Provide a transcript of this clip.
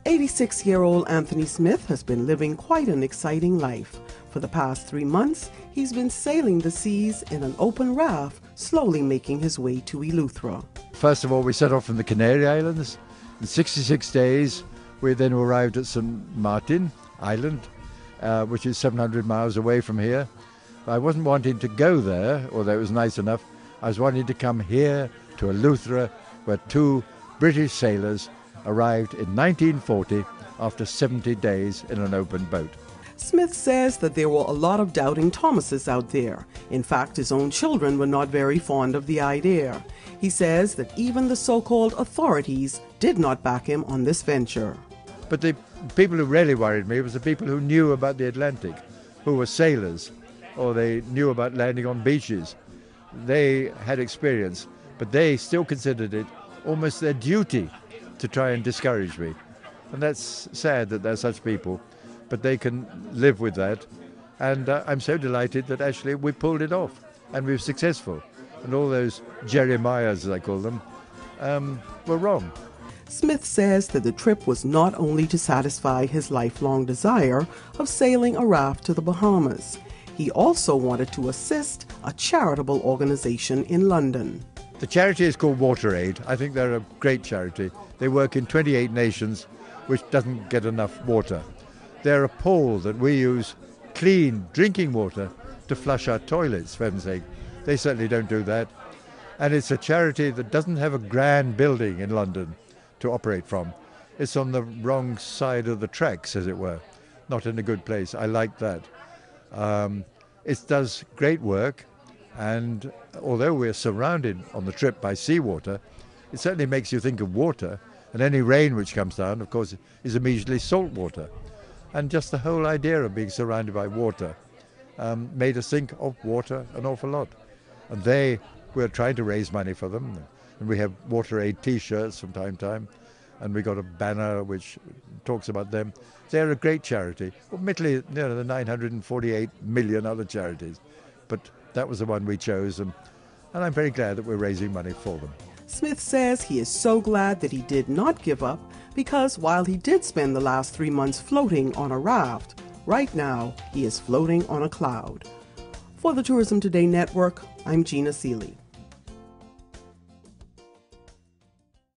86-year-old Anthony Smith has been living quite an exciting life. For the past 3 months, he's been sailing the seas in an open raft, slowly making his way to Eleuthera. First of all, we set off from the Canary Islands. In 66 days, we then arrived at St. Martin Island, which is 700 miles away from here. I wasn't wanting to go there, although it was nice enough. I was wanting to come here to Eleuthera, where 2 British sailors arrived in 1940 after 70 days in an open boat. Smith says that there were a lot of doubting Thomases out there. In fact, his own children were not very fond of the idea. He says that even the so-called authorities did not back him on this venture. But the people who really worried me was the people who knew about the Atlantic, who were sailors, or they knew about landing on beaches. They had experience, but they still considered it almost their duty to try and discourage me. And that's sad that there are such people, but they can live with that. And I'm so delighted that actually we pulled it off, and we were successful. And all those Jeremiahs, as I call them, were wrong. Smith says that the trip was not only to satisfy his lifelong desire of sailing a raft to the Bahamas. He also wanted to assist a charitable organization in London. The charity is called WaterAid. I think they're a great charity. They work in 28 nations, which doesn't get enough water. They're appalled that we use clean drinking water to flush our toilets, for heaven's sake. They certainly don't do that. And it's a charity that doesn't have a grand building in London to operate from. It's on the wrong side of the tracks, as it were, not in a good place. I like that. It does great work, and although we're surrounded on the trip by seawater, it certainly makes you think of water, and any rain which comes down, of course, is immediately salt water. And just the whole idea of being surrounded by water made us think of water an awful lot. And we're trying to raise money for them, and we have WaterAid T-shirts from time to time, and we got a banner which talks about them. They're a great charity. Admittedly, the 948 million other charities, but that was the one we chose, and I'm very glad that we're raising money for them. Smith says he is so glad that he did not give up, because while he did spend the last 3 months floating on a raft, right now he is floating on a cloud. For the Tourism Today Network, I'm Gina Seeley.